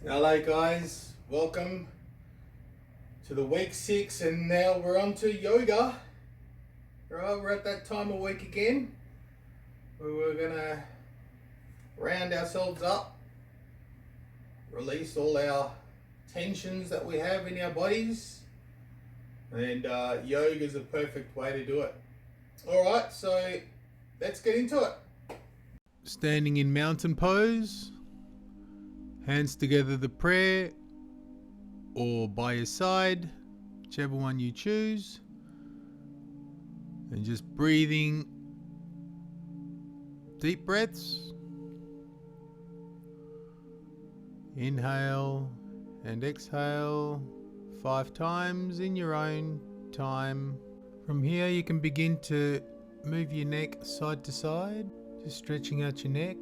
Hello guys, welcome to the week 6 and now we're on to yoga. Right, we're at that time of week again where we're gonna round ourselves up, release all our tensions that we have in our bodies, and yoga is a perfect way to do it. Alright, so let's get into it. Standing in mountain pose, hands together the prayer, or by your side, whichever one you choose, and just breathing deep breaths. Inhale and exhale 5 times in your own time. From here you can begin to move your neck side to side, just stretching out your neck,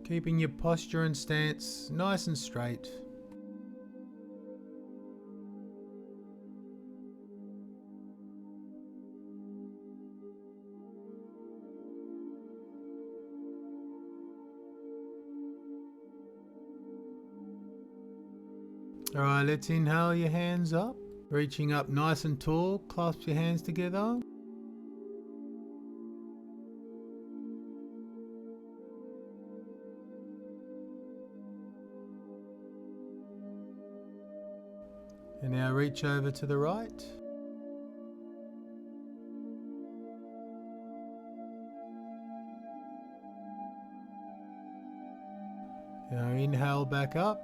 keeping your posture and stance nice and straight. Alright, let's inhale your hands up, reaching up nice and tall, clasp your hands together. And now reach over to the right. Now inhale back up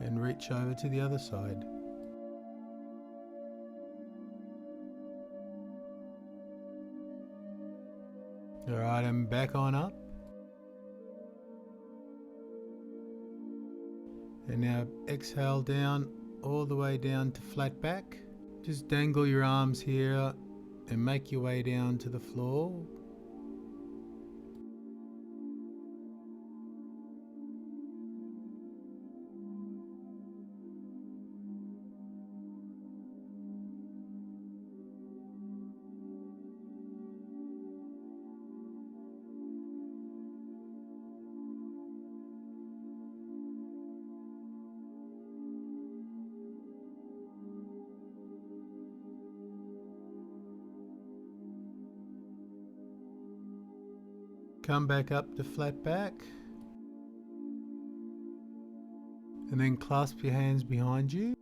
and reach over to the other side. Alright, and back on up. And now exhale down, all the way down to flat back. Just dangle your arms here and make your way down to the floor. Come back up to flat back, and then clasp your hands behind you.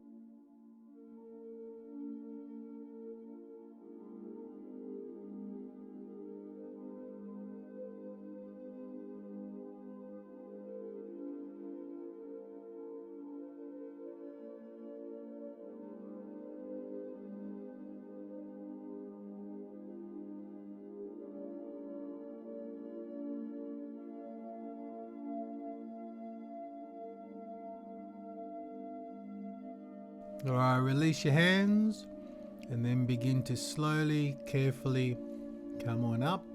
Alright, release your hands and then begin to slowly, carefully come on up.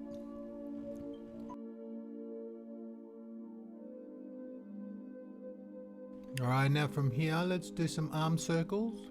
Alright, now from here let's do some arm circles.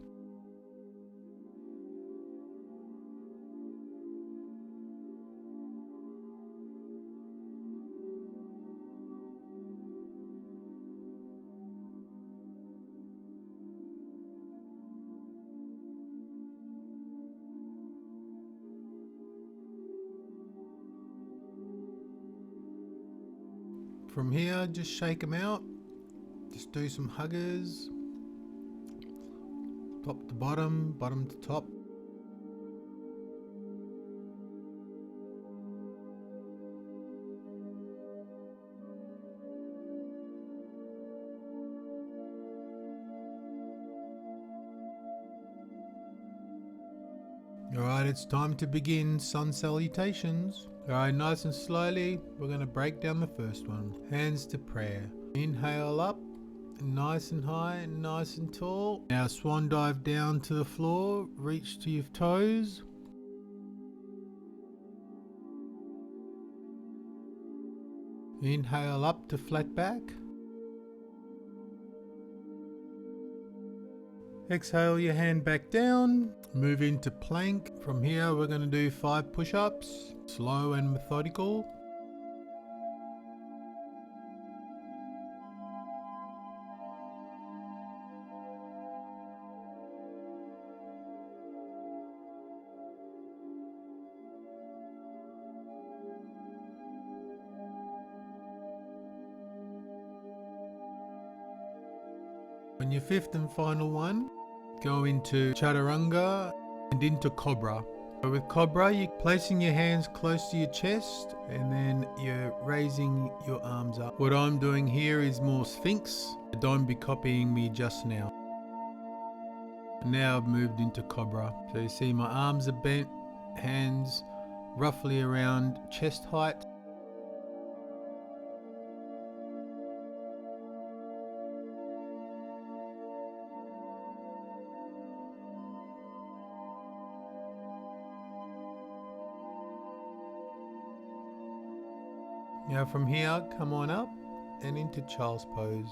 From here, just shake them out. Just do some huggers. Top to bottom, bottom to top. Alright, it's time to begin sun salutations. Alright, nice and slowly, we're going to break down the first one. Hands to prayer. Inhale up, nice and high, nice and tall. Now swan dive down to the floor, reach to your toes. Inhale up to flat back. Exhale your hand back down, move into plank. From here we're going to do 5 push-ups, slow and methodical. On your fifth and final one, go into chaturanga and into cobra. So with cobra, you're placing your hands close to your chest and then you're raising your arms up. What I'm doing here is more sphinx. Don't be copying me just now. Now I've moved into cobra. So you see my arms are bent, hands roughly around chest height. Now from here, come on up and into child's pose.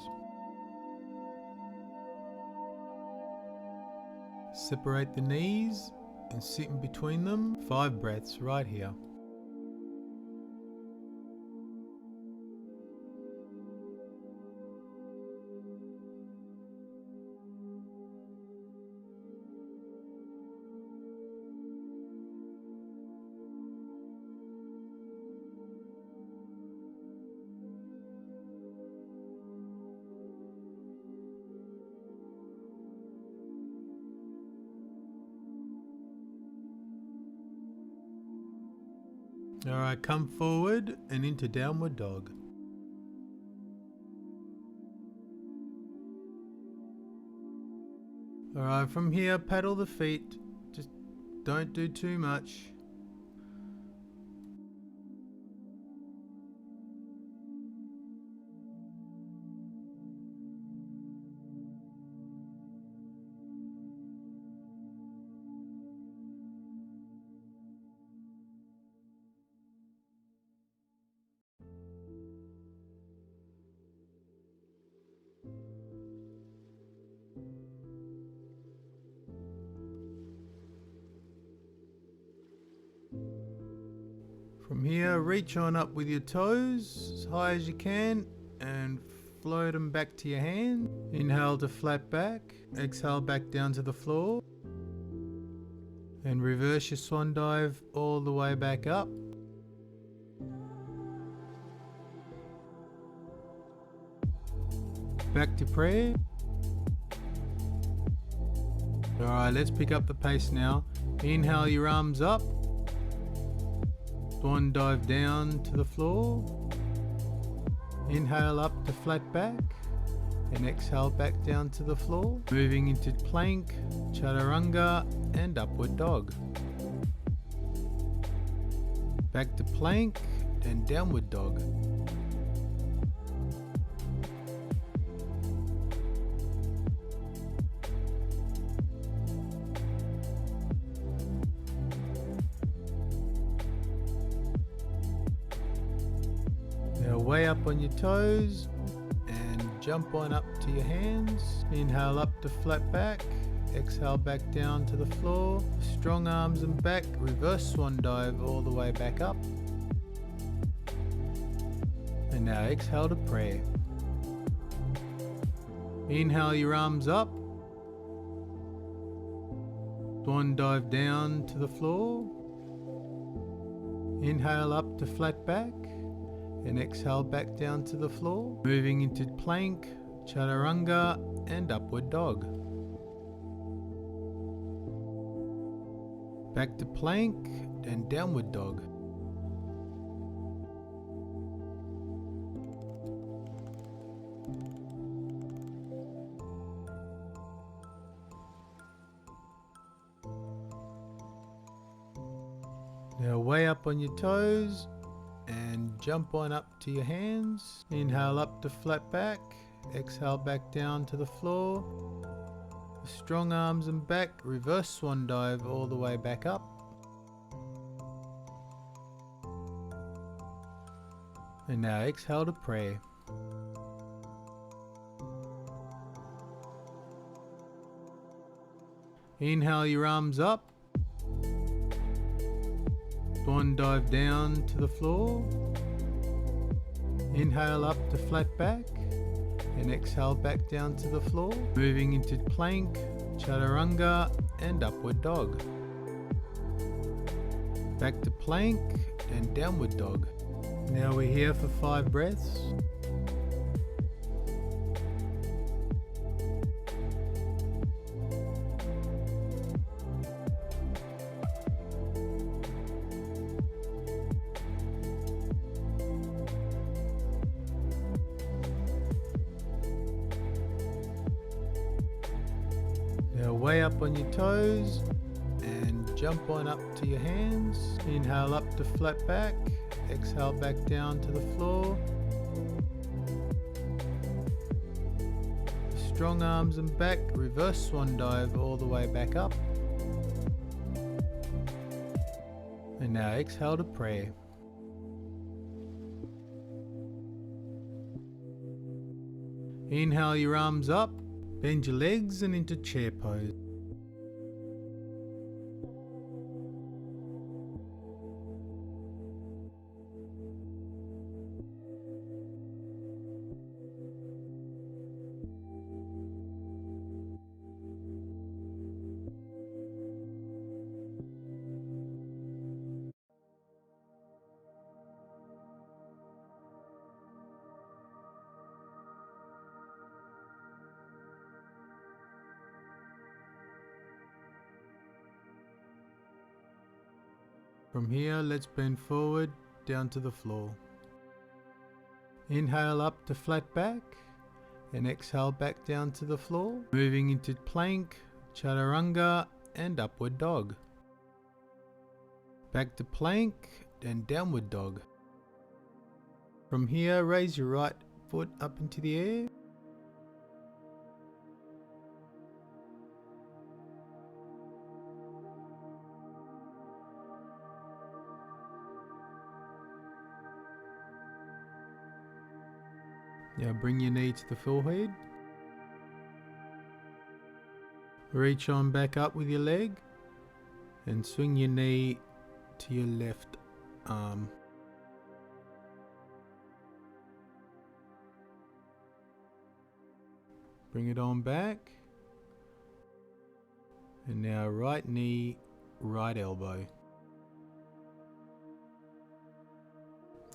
Separate the knees and sit in between them. 5 breaths right here. Alright, come forward and into downward dog. Alright, from here paddle the feet, just don't do too much. From here, reach on up with your toes as high as you can and float them back to your hand. Inhale to flat back, exhale back down to the floor. And reverse your swan dive all the way back up. Back to prayer. Alright, let's pick up the pace now. Inhale your arms up. Swan dive down to the floor. Inhale up to flat back. And exhale back down to the floor. Moving into plank, chaturanga and upward dog. Back to plank and downward dog. Now way up on your toes and jump on up to your hands. Inhale up to flat back, exhale back down to the floor. Strong arms and back, reverse swan dive all the way back up. And now exhale to prayer. Inhale your arms up. Swan dive down to the floor. Inhale up to flat back. And exhale back down to the floor. Moving into plank, chaturanga and upward dog. Back to plank and downward dog. Now way up on your toes and jump on up to your hands. Inhale up to flat back, exhale back down to the floor. Strong arms and back, reverse swan dive all the way back up. And now exhale to prayer. Inhale your arms up. Swan dive down to the floor. Inhale up to flat back and exhale back down to the floor. Moving into plank, chaturanga and upward dog. Back to plank and downward dog. Now we're here for 5 breaths. Now way up on your toes and jump on up to your hands. Inhale up to flat back, exhale back down to the floor. Strong arms and back, reverse swan dive all the way back up. And now exhale to prayer. Inhale your arms up, bend your legs and into chair pose. From here, let's bend forward down to the floor. Inhale up to flat back and exhale back down to the floor. Moving into plank, chaturanga and upward dog. Back to plank and downward dog. From here, raise your right foot up into the air. Now bring your knee to the forehead. Reach on back up with your leg and swing your knee to your left arm. Bring it on back. And now right knee, right elbow.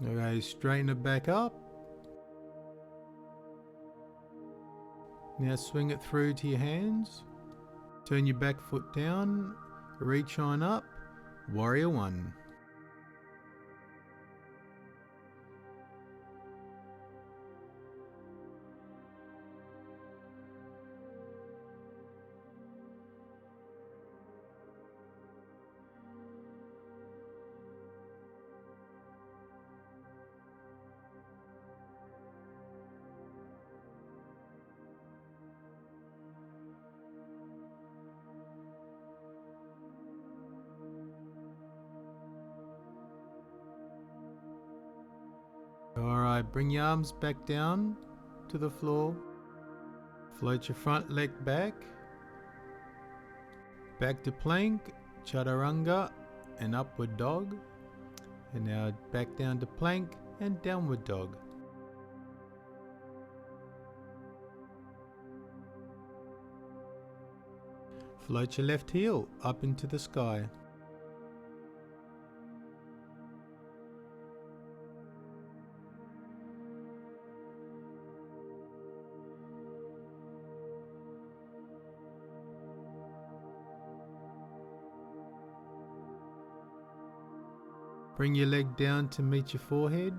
Okay, straighten it back up. Now swing it through to your hands. Turn your back foot down. Reach on up. Warrior one. Alright, bring your arms back down to the floor. Float your front leg back. Back to plank, chaturanga and upward dog. And now back down to plank and downward dog. Float your left heel up into the sky. Bring your leg down to meet your forehead.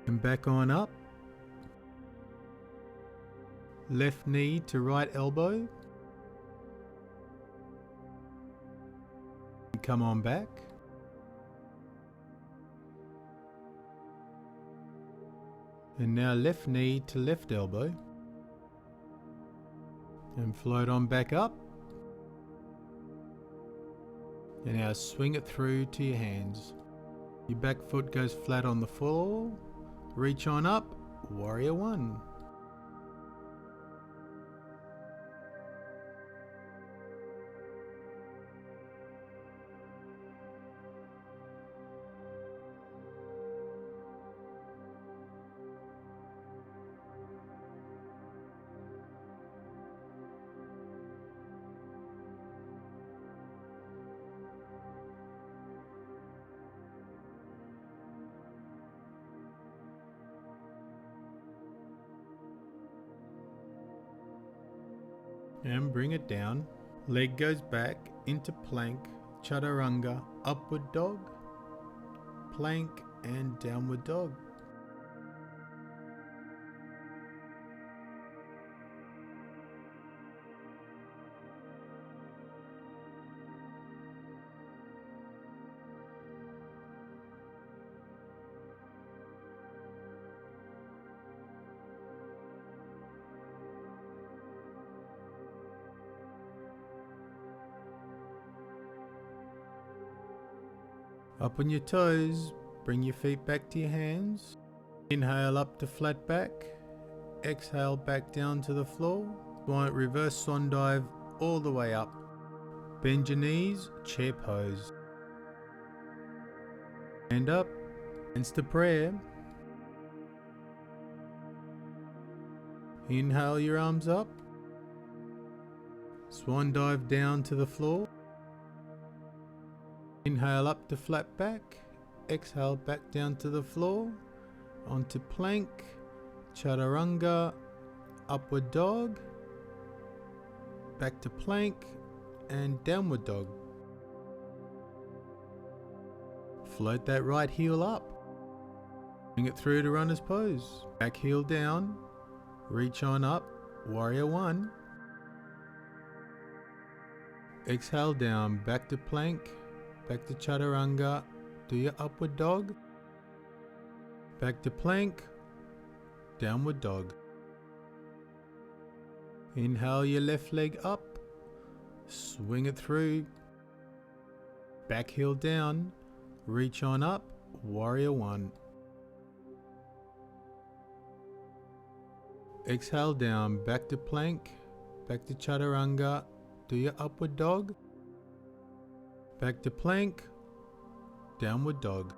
And back on up. Left knee to right elbow. And come on back. And now left knee to left elbow. And float on back up. And now swing it through to your hands. Your back foot goes flat on the floor. Reach on up, warrior one. And bring it down. Leg goes back into plank, chaturanga, upward dog, plank and downward dog. Up on your toes, bring your feet back to your hands. Inhale up to flat back. Exhale back down to the floor. Reverse swan dive all the way up. Bend your knees, chair pose. Hand up, hands to prayer. Inhale your arms up. Swan dive down to the floor. Inhale up to flat back. Exhale back down to the floor. Onto plank, chaturanga, upward dog, back to plank and downward dog. Float that right heel up. Bring it through to runner's pose. Back heel down, reach on up, warrior one. Exhale down, back to plank, back to chaturanga, do your upward dog. Back to plank, downward dog. Inhale your left leg up, swing it through, back heel down, reach on up, warrior one. Exhale down, back to plank, back to chaturanga, do your upward dog. Back to plank, downward dog.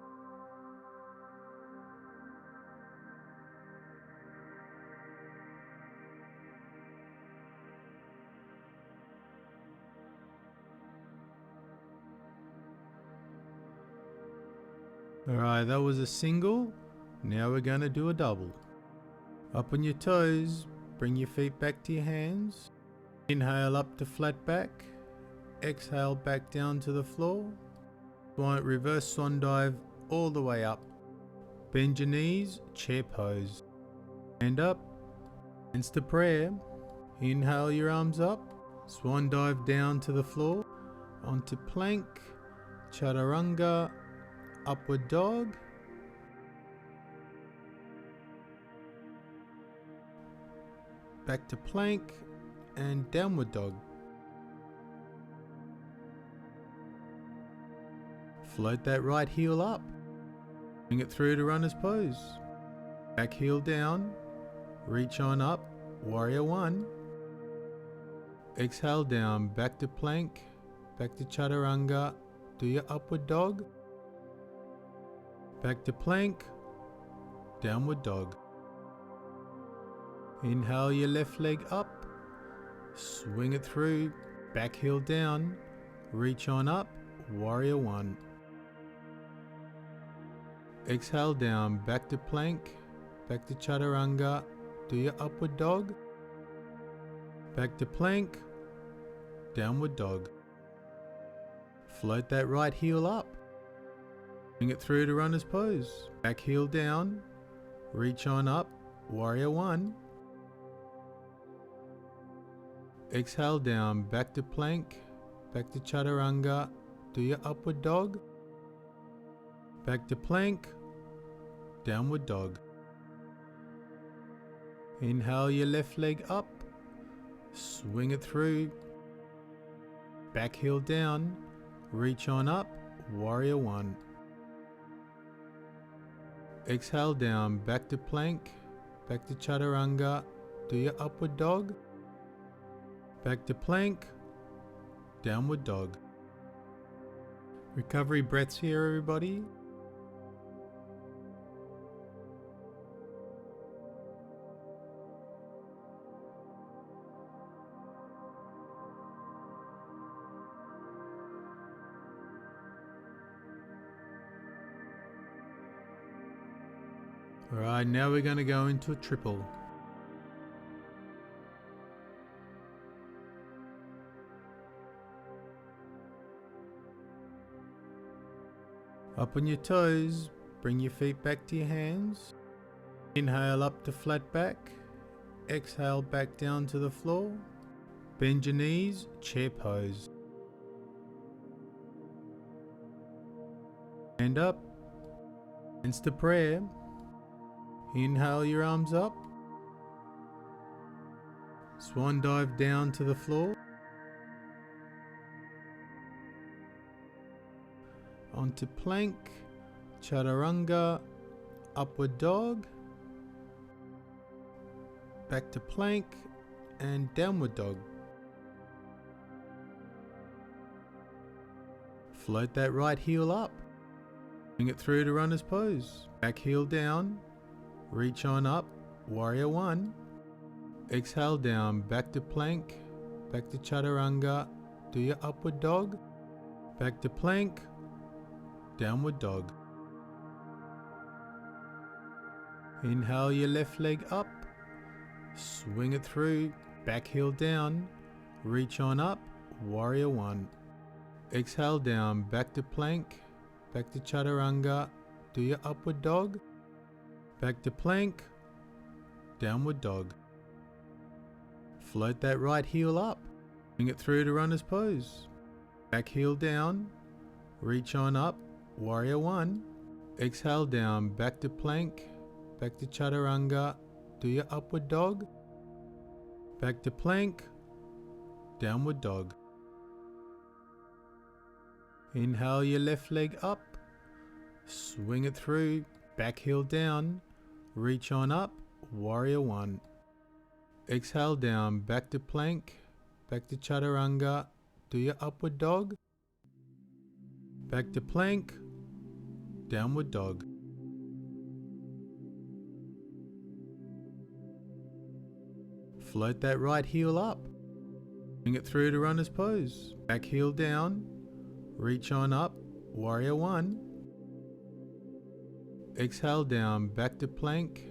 Alright, that was a single. Now we're going to do a double. Up on your toes, bring your feet back to your hands. Inhale up to flat back. Exhale back down to the floor. Reverse swan dive all the way up. Bend your knees, chair pose. Hand up, hands to prayer. Inhale your arms up. Swan dive down to the floor. Onto plank, chaturanga, upward dog. Back to plank and downward dog. Float that right heel up. Bring it through to runner's pose. Back heel down, reach on up, warrior one. Exhale down, back to plank, back to chaturanga, do your upward dog. Back to plank, downward dog. Inhale your left leg up, swing it through, back heel down, reach on up, warrior one. Exhale down, back to plank, back to chaturanga, do your upward dog. Back to plank, downward dog. Float that right heel up. Bring it through to runner's pose. Back heel down, reach on up, warrior one. Exhale down, back to plank, back to chaturanga, do your upward dog. Back to plank, downward dog. Inhale your left leg up, swing it through, back heel down, reach on up, warrior one. Exhale down, back to plank, back to chaturanga, do your upward dog. Back to plank, downward dog. Recovery breaths here, everybody. Alright, now we're going to go into a triple. Up on your toes, bring your feet back to your hands. Inhale up to flat back. Exhale back down to the floor. Bend your knees, chair pose. Hand up, hands to prayer. Inhale your arms up. Swan dive down to the floor. onto plank, chaturanga, upward dog, back to plank and downward dog. Float that right heel up, bring it through to runner's pose. Back heel down, reach on up, warrior one. Exhale down, back to plank, back to chaturanga, do your upward dog, back to plank, downward dog. Inhale your left leg up, swing it through, back heel down, reach on up, warrior one. Exhale down, back to plank, back to chaturanga, do your upward dog, back to plank, downward dog. Float that right heel up, bring it through to runner's pose. Back heel down, reach on up, warrior one. Exhale down, back to plank, back to chaturanga, do your upward dog, back to plank, downward dog. Inhale your left leg up, swing it through, back heel down, reach on up, warrior one. Exhale down, back to plank, back to chaturanga, do your upward dog, back to plank, downward dog. Float that right heel up, bring it through to runner's pose. Back heel down, reach on up, warrior one. Exhale down, back to plank,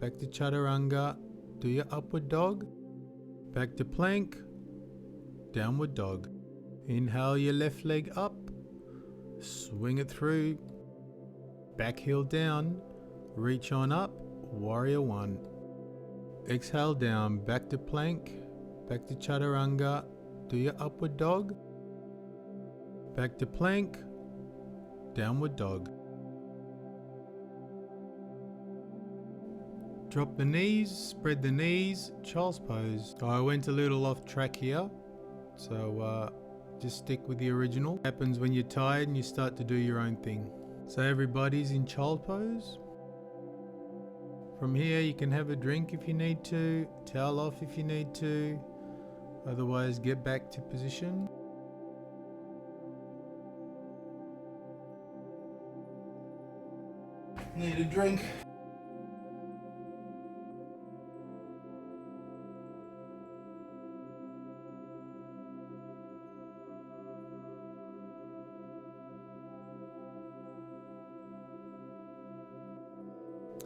back to chaturanga, do your upward dog, back to plank, downward dog. Inhale your left leg up, swing it through, back heel down, reach on up, warrior one. Exhale down, back to plank, back to chaturanga, do your upward dog, back to plank, downward dog. Drop the knees, spread the knees, child's pose. I went a little off track here, so just stick with the original. Happens when you're tired and you start to do your own thing. So everybody's in child pose. From here you can have a drink if you need to, towel off if you need to, otherwise get back to position. Need a drink.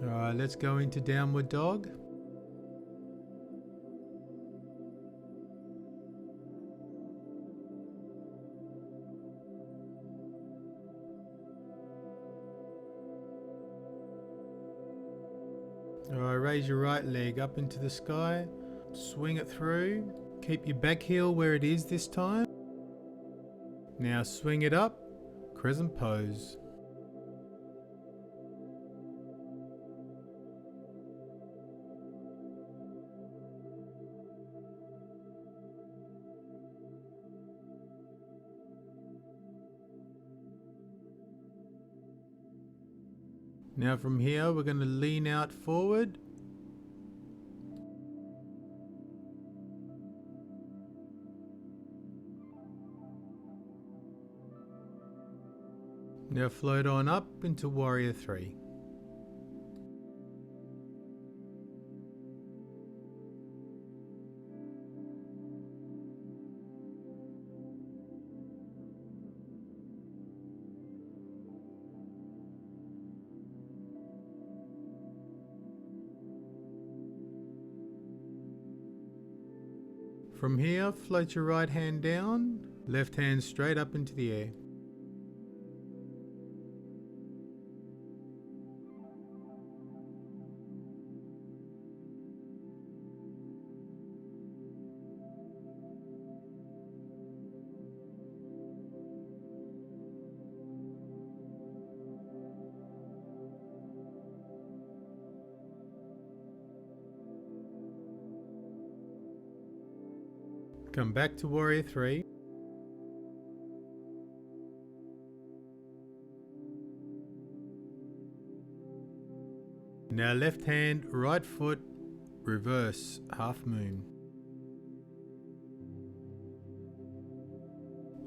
Alright, let's go into downward dog. Alright, raise your right leg up into the sky, swing it through, keep your back heel where it is this time. Now swing it up, crescent pose. Now from here we're going to lean out forward. Now float on up into warrior three. From here, float your right hand down, left hand straight up into the air. Come back to warrior three. Now left hand, right foot, reverse half moon.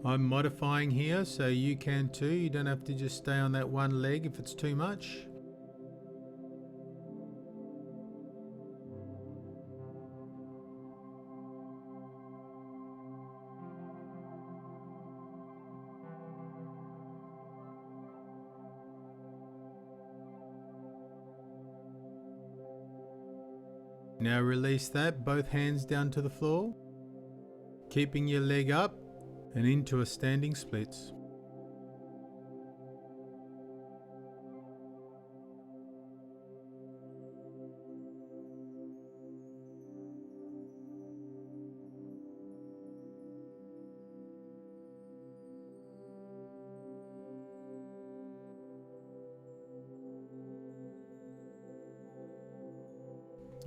I'm modifying here so you can too. You don't have to just stay on that one leg if it's too much. Now release that, both hands down to the floor, keeping your leg up and into a standing splits.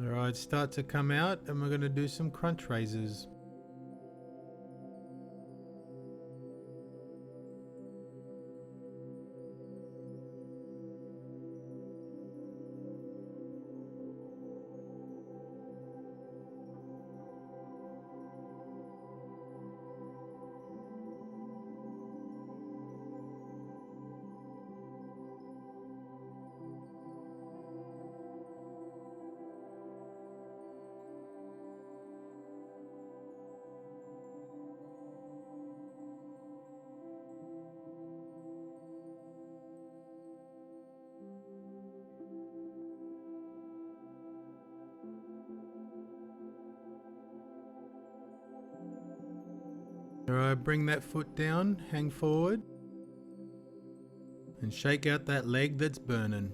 Alright, start to come out and we're going to do some crunch raises. Alright, bring that foot down, hang forward, and shake out that leg that's burning.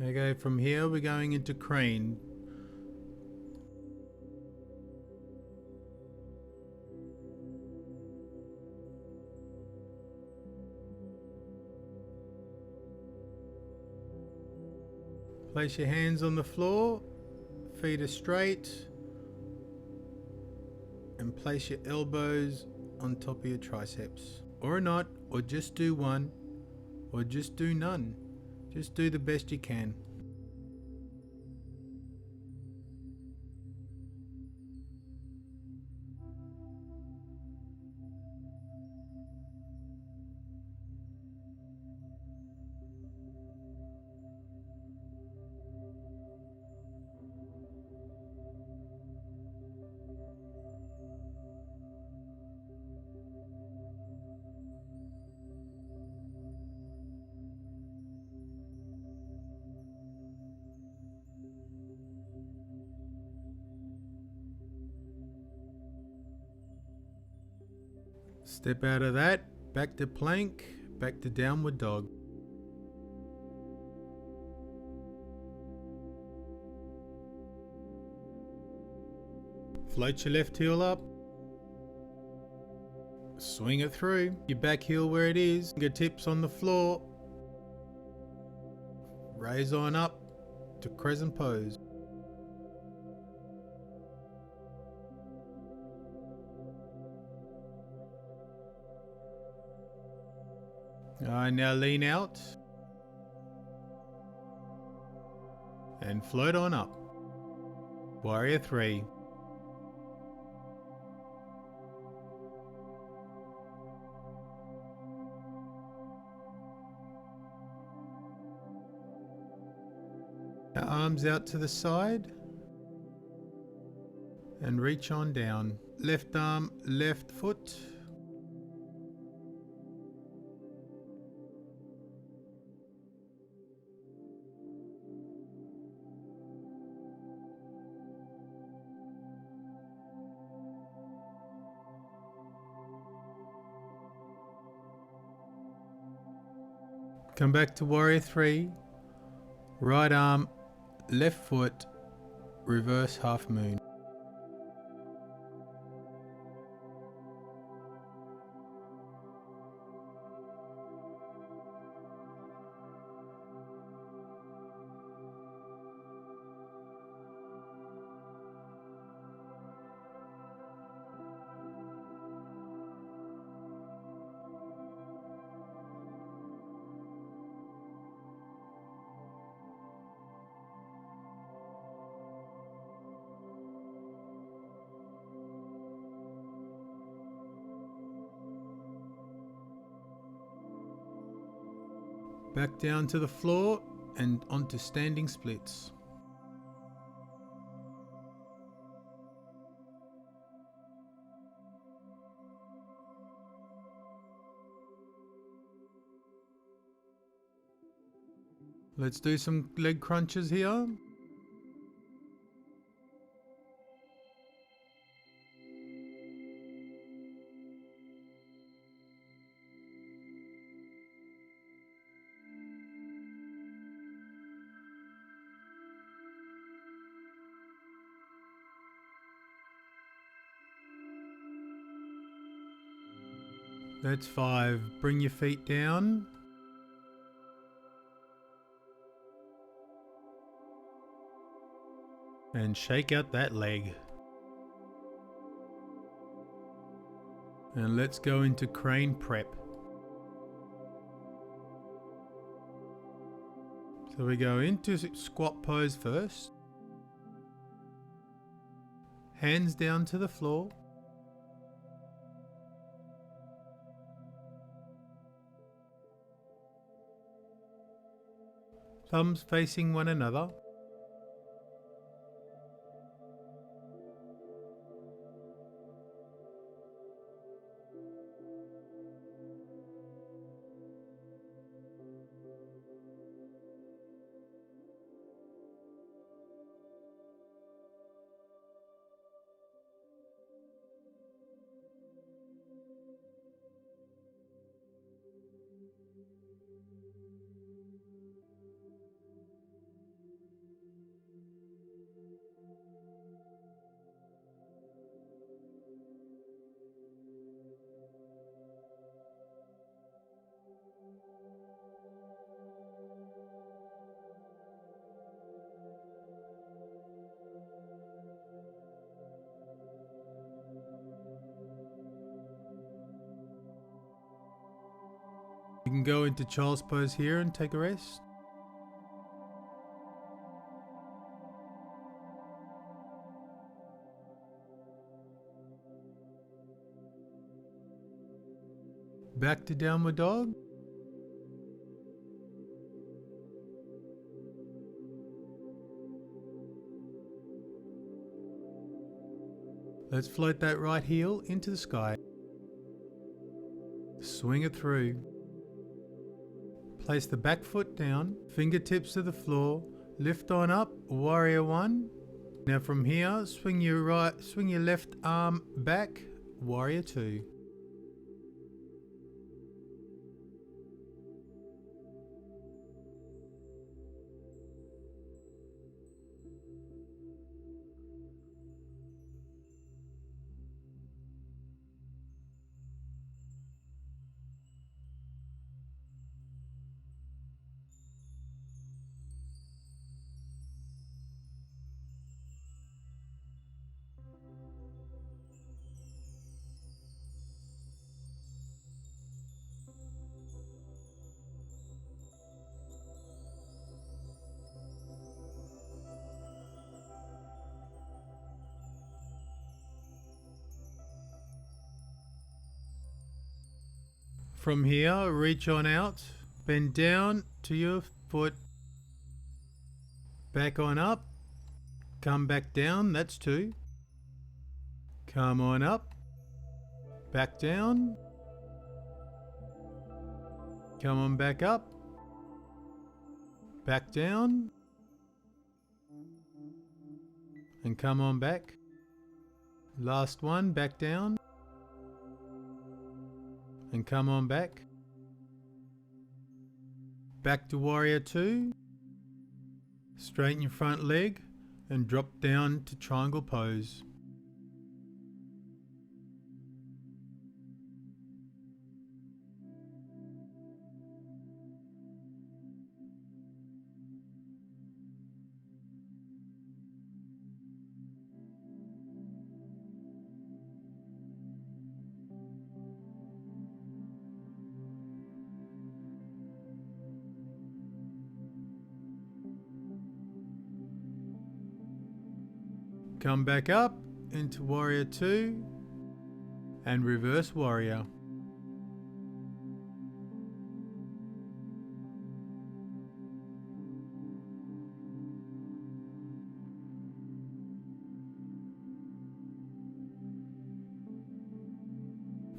Okay, from here we're going into crane. Place your hands on the floor, feet are straight, and place your elbows on top of your triceps. Or not, or just do one, or just do none. Just do the best you can. Step out of that, back to plank, back to downward dog. Float your left heel up. Swing it through. Your back heel where it is. Fingertips on the floor. Raise on up to crescent pose. Now lean out. And float on up. Warrior 3. Now arms out to the side. And reach on down. Left arm, left foot. Come back to Warrior 3. Right arm, left foot, reverse half moon. Back down to the floor and onto standing splits. Let's do some leg crunches here. That's 5. Bring your feet down. And shake out that leg. And let's go into crane prep. So we go into squat pose first. Hands down to the floor. Thumbs facing one another. You can go into child's pose here and take a rest. Back to downward dog. Let's float that right heel into the sky. Swing it through. Place the back foot down, fingertips to the floor, lift on up, warrior 1. Now from here, swing your left arm back, warrior 2. From here, reach on out, bend down to your foot, back on up, come back down, that's 2. Come on up, back down, come on back up, back down, and come on back. Last one, back down, and come on back. Back to warrior 2. Straighten your front leg and drop down to triangle pose. Come back up into warrior 2 and reverse warrior.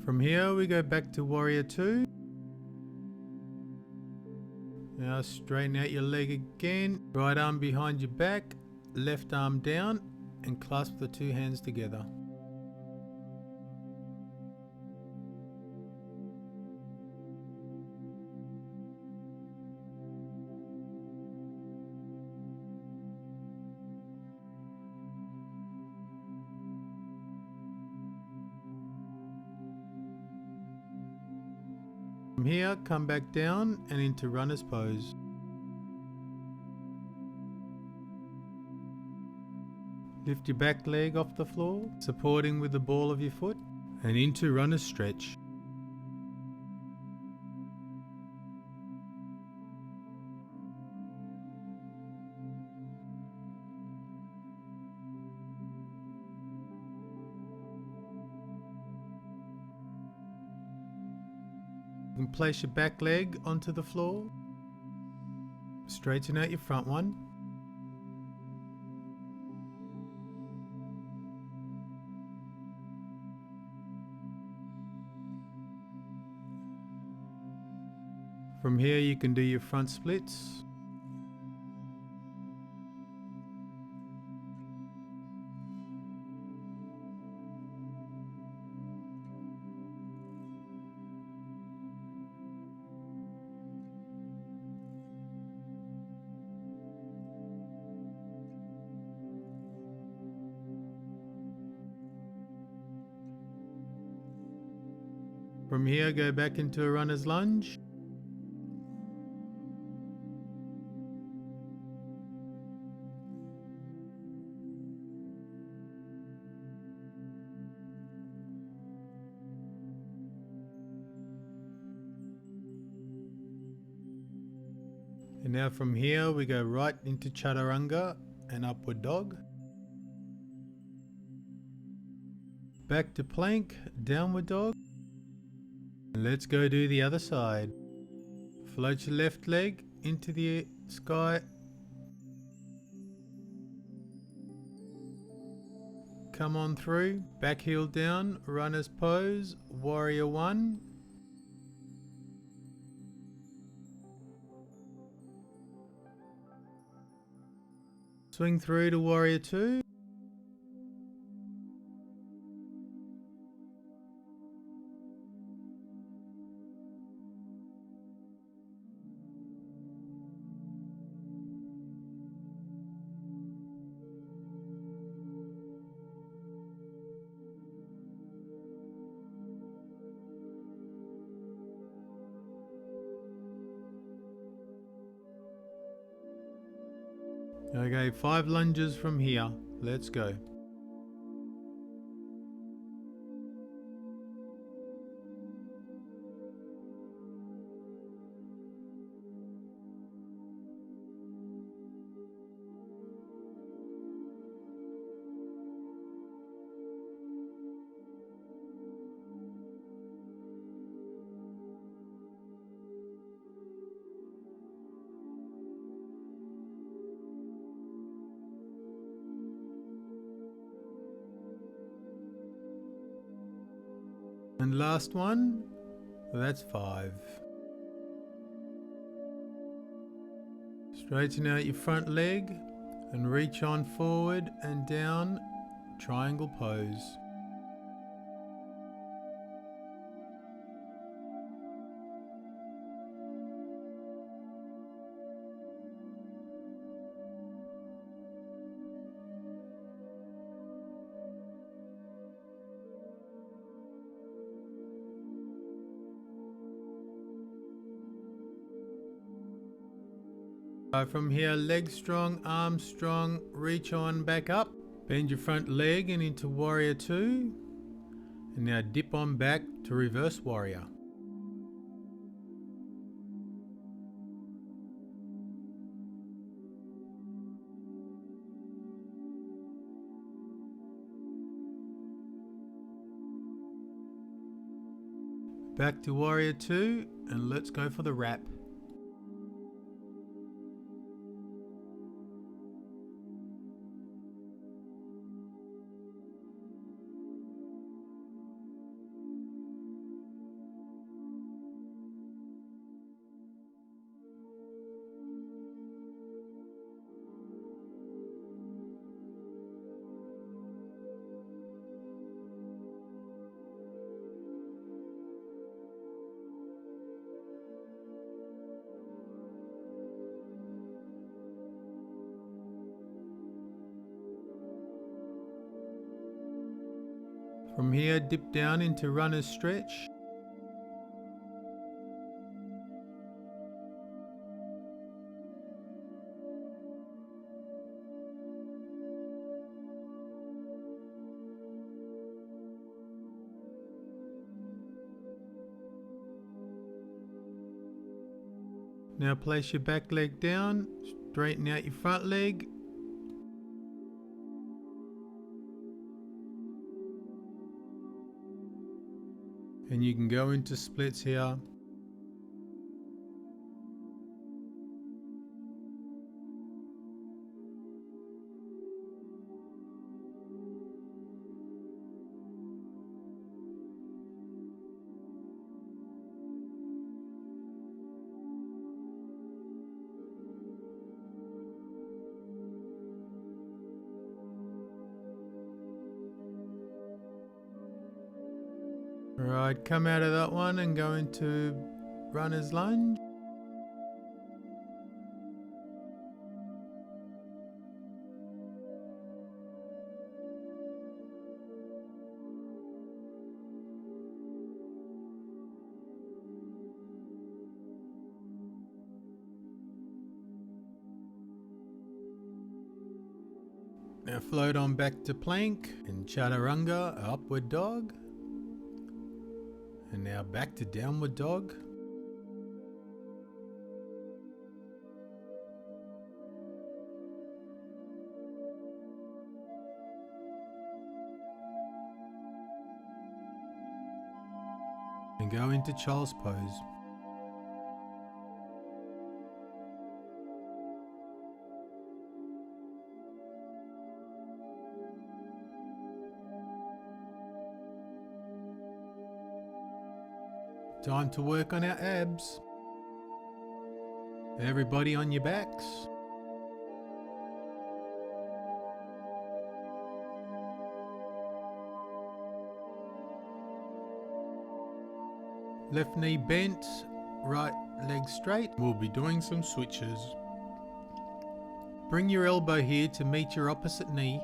From here we go back to warrior 2. Now straighten out your leg again, right arm behind your back, left arm down, and clasp the two hands together. From here, come back down and into runner's pose. Lift your back leg off the floor, supporting with the ball of your foot, and into runner's stretch. You can place your back leg onto the floor, straighten out your front one. From here you can do your front splits. From here go back into a runner's lunge. And now from here we go right into chaturanga and upward dog. Back to plank, downward dog. And let's go do the other side. Float your left leg into the sky. Come on through, back heel down, runner's pose, warrior 1. Swing through to warrior 2. Okay, 5 lunges from here. Let's go. And last one, that's 5. Straighten out your front leg and reach on forward and down, triangle pose. From here, leg strong, arm strong, reach on back up. Bend your front leg and into warrior 2. And now dip on back to reverse warrior. Back to warrior 2 and let's go for the wrap. From here, dip down into runner's stretch. Now place your back leg down, straighten out your front leg. And you can go into splits here. Alright, come out of that one and go into runner's lunge. Now float on back to plank and chaturanga, upward dog. And now back to downward dog. And go into child's pose. Time to work on our abs. Everybody on your backs. Left knee bent, right leg straight. We'll be doing some switches. Bring your elbow here to meet your opposite knee.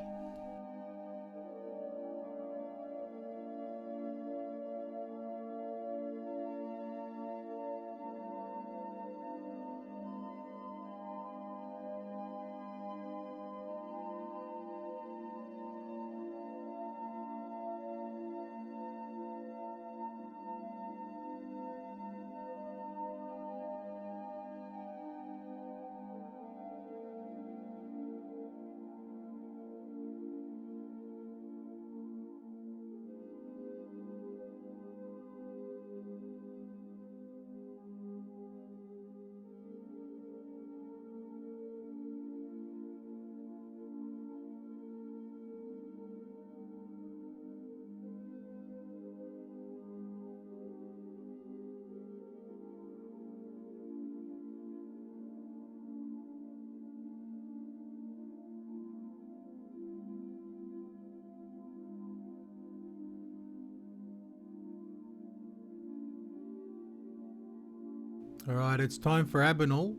Alright, it's time for abdominal.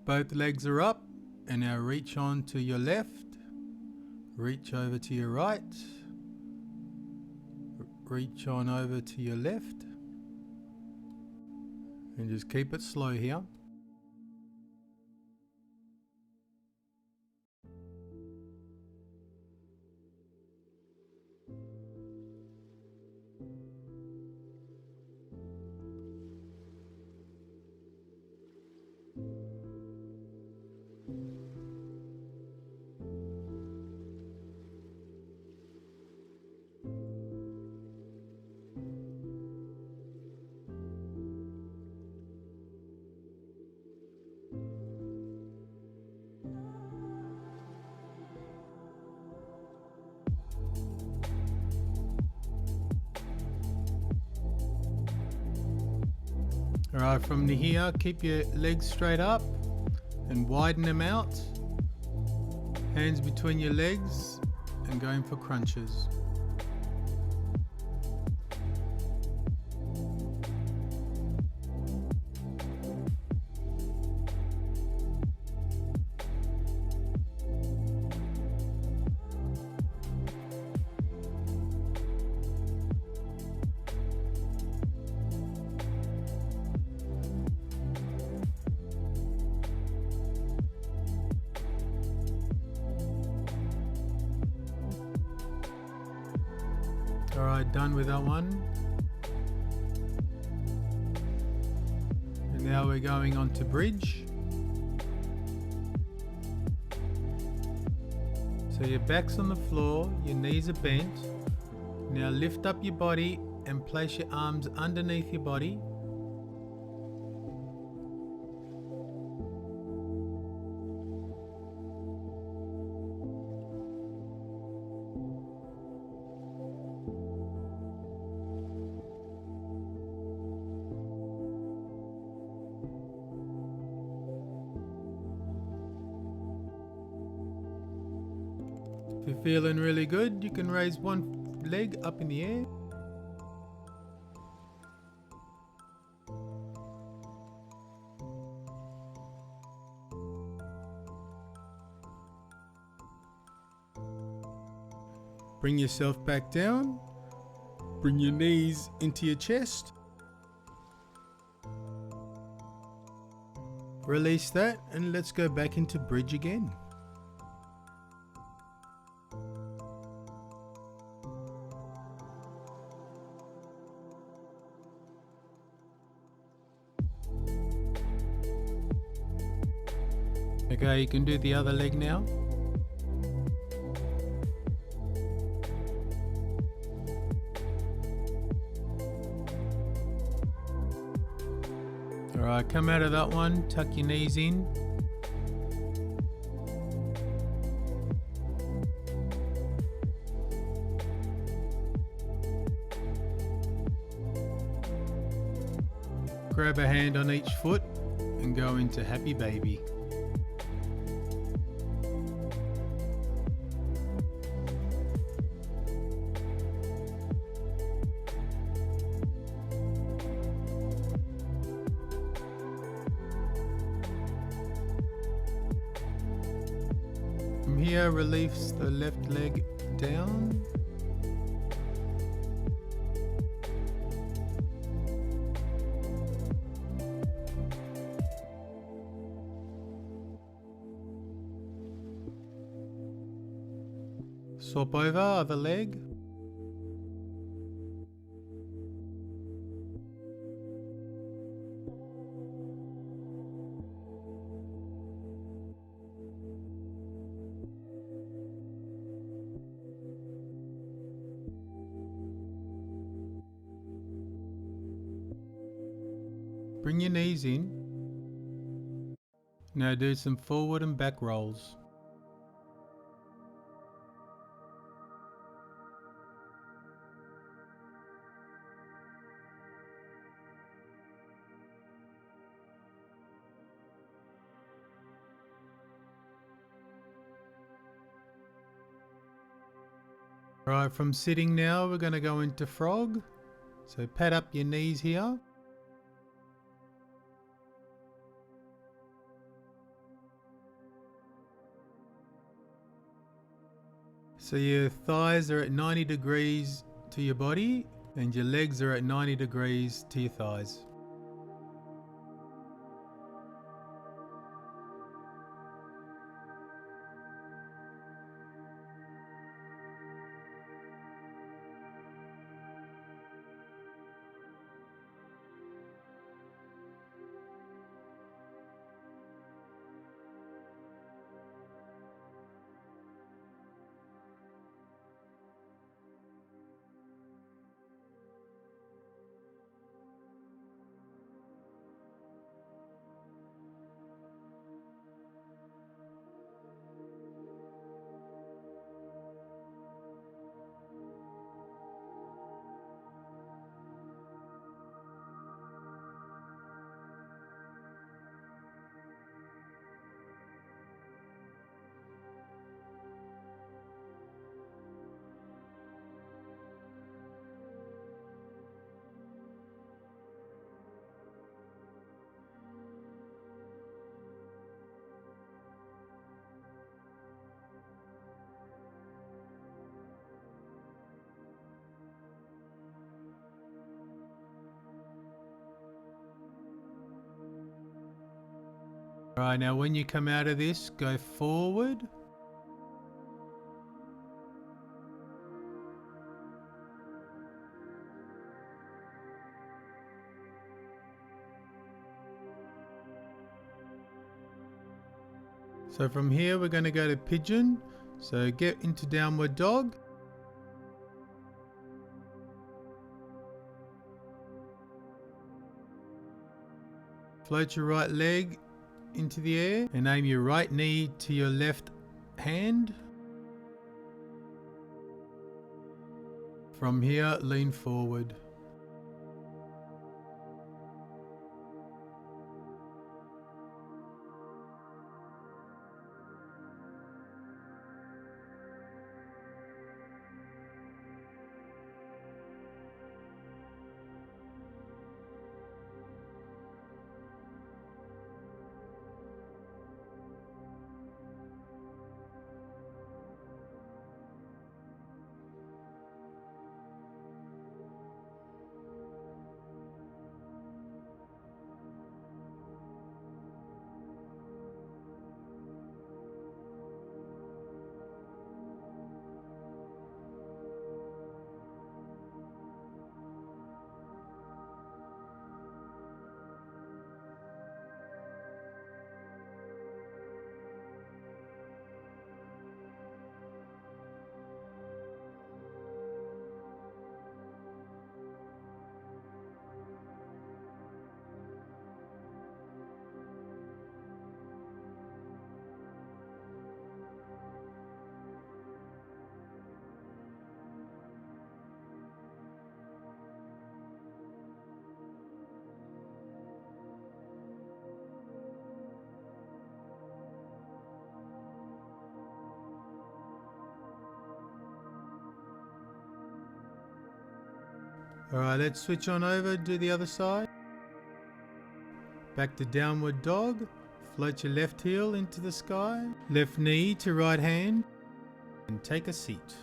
Both legs are up, and now reach on to your left, reach over to your right, reach on over to your left, and just keep it slow here. Alright, from here, keep your legs straight up and widen them out. Hands between your legs and going for crunches. Alright, done with that one. And now we're going on to bridge. So your back's on the floor, your knees are bent. Now lift up your body and place your arms underneath your body. If you're feeling really good, you can raise one leg up in the air. Bring yourself back down. Bring your knees into your chest. Release that and let's go back into bridge again. Okay, you can do the other leg now. Alright, come out of that one, tuck your knees in. Grab a hand on each foot and go into happy baby. From here, release the left leg down. Swap over, other leg. Bring your knees in. Now do some forward and back rolls. Alright, from sitting now, we're going to go into frog. So pad up your knees here. So your thighs are at 90 degrees to your body and your legs are at 90 degrees to your thighs. Alright, now when you come out of this, go forward. So from here we're going to go to pigeon. So get into downward dog. Float your right leg into the air and aim your right knee to your left hand. From here, lean forward. Alright, let's switch on over, do the other side. Back to downward dog. Float your left heel into the sky. Left knee to right hand. And take a seat.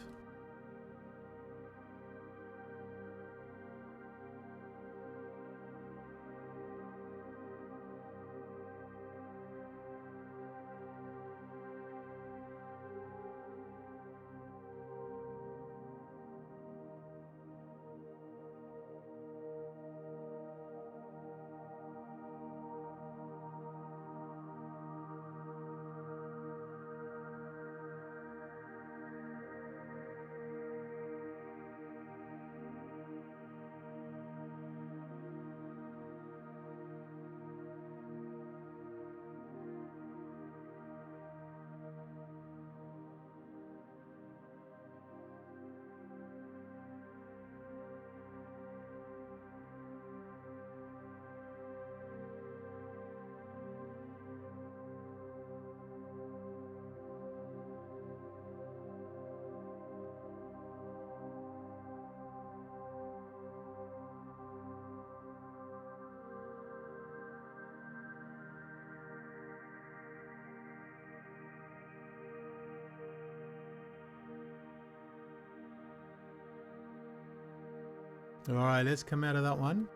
Alright, let's come out of that one.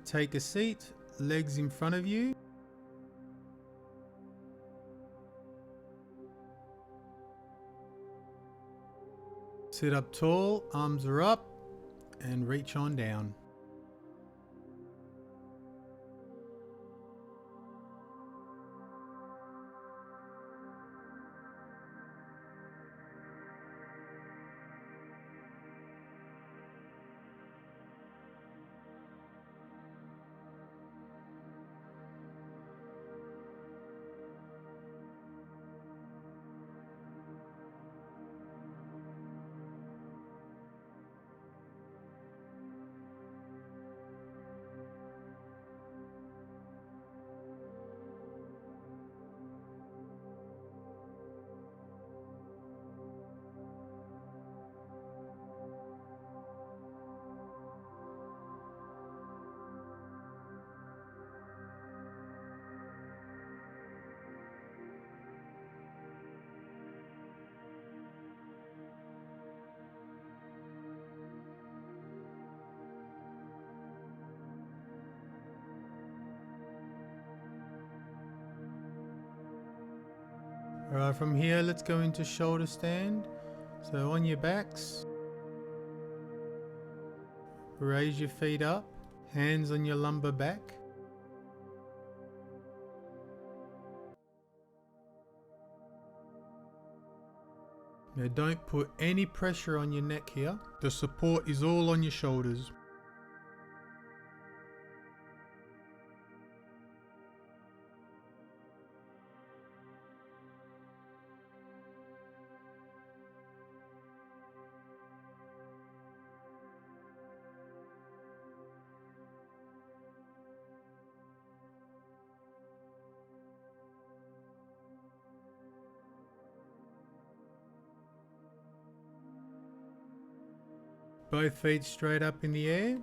Take a seat, legs in front of you. Sit up tall, arms are up, and reach on down. Alright, from here let's go into shoulder stand. So on your backs, raise your feet up, Hands on your lumbar back. Now don't put any pressure on your neck here. The support is all on your shoulders. Both feet straight up in the air.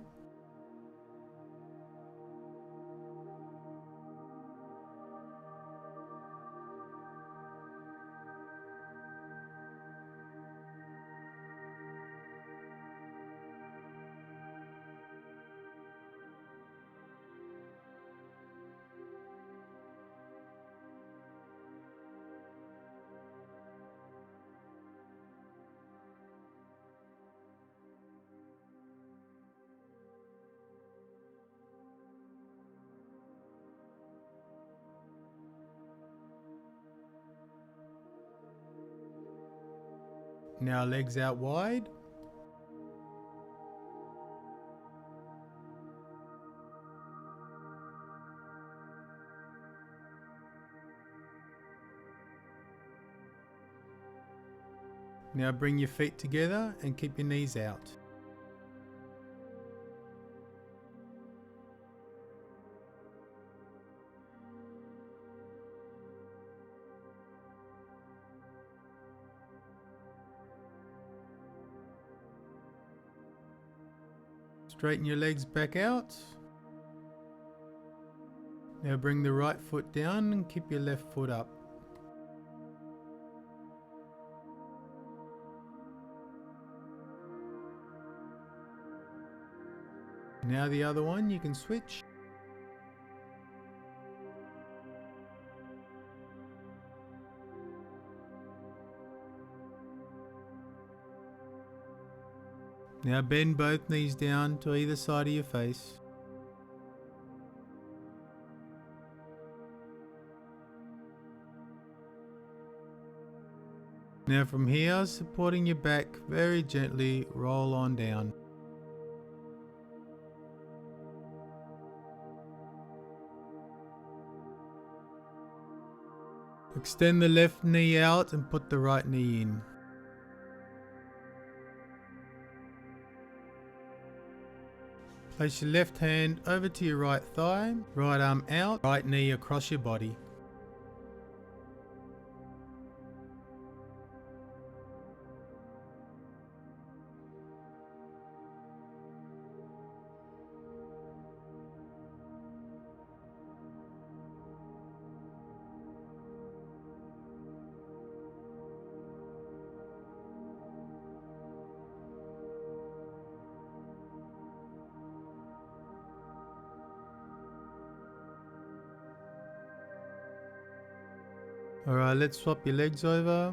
Now legs out wide. Now bring your feet together and keep your knees out. Straighten your legs back out. Now bring the right foot down and keep your left foot up. Now the other one, you can switch. Now bend both knees down to either side of your face. Now from here, supporting your back, very gently roll on down. Extend the left knee out and put the right knee in. Place your left hand over to your right thigh, right arm out, right knee across your body. Alright, let's swap your legs over.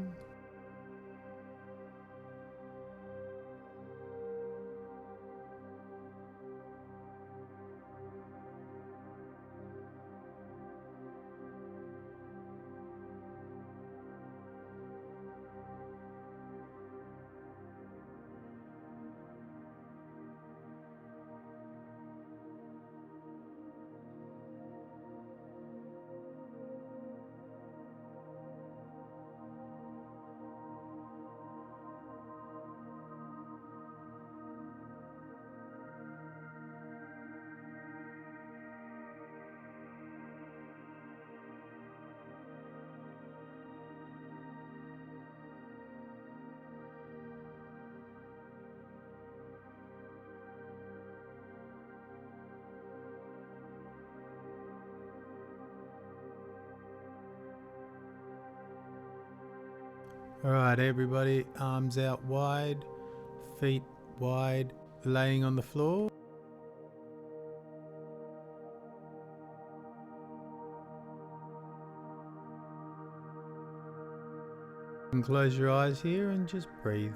Alright everybody, arms out wide, feet wide, laying on the floor. And close your eyes here and just breathe.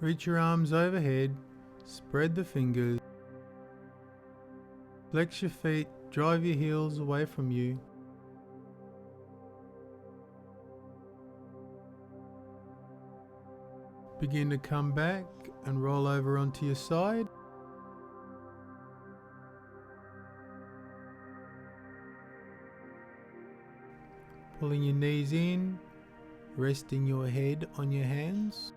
Reach your arms overhead, spread the fingers, flex your feet, drive your heels away from you. Begin to come back and roll over onto your side. Pulling your knees in, resting your head on your hands.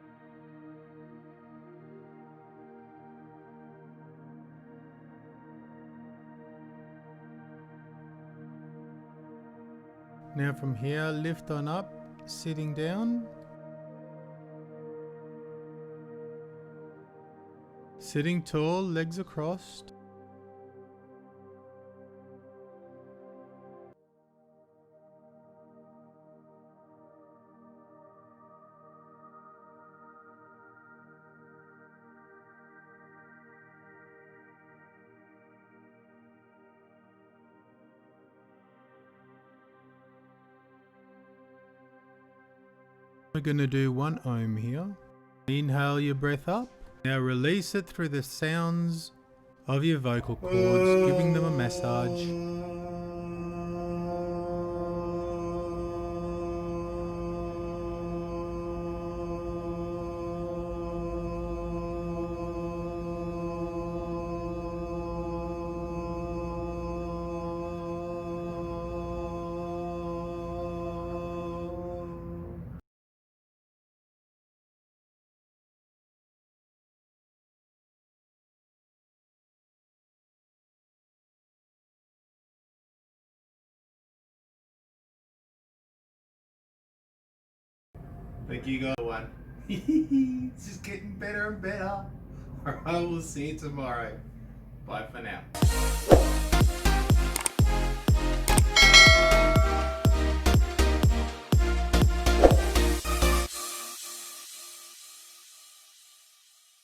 Now from here, lift on up, sitting down. Sitting tall, legs are crossed. We're going to do one Om here. Inhale your breath up. Now release it through the sounds of your vocal cords, giving them a massage. Thank you guys. One. It's just getting better and better. I will see you tomorrow. Bye for now.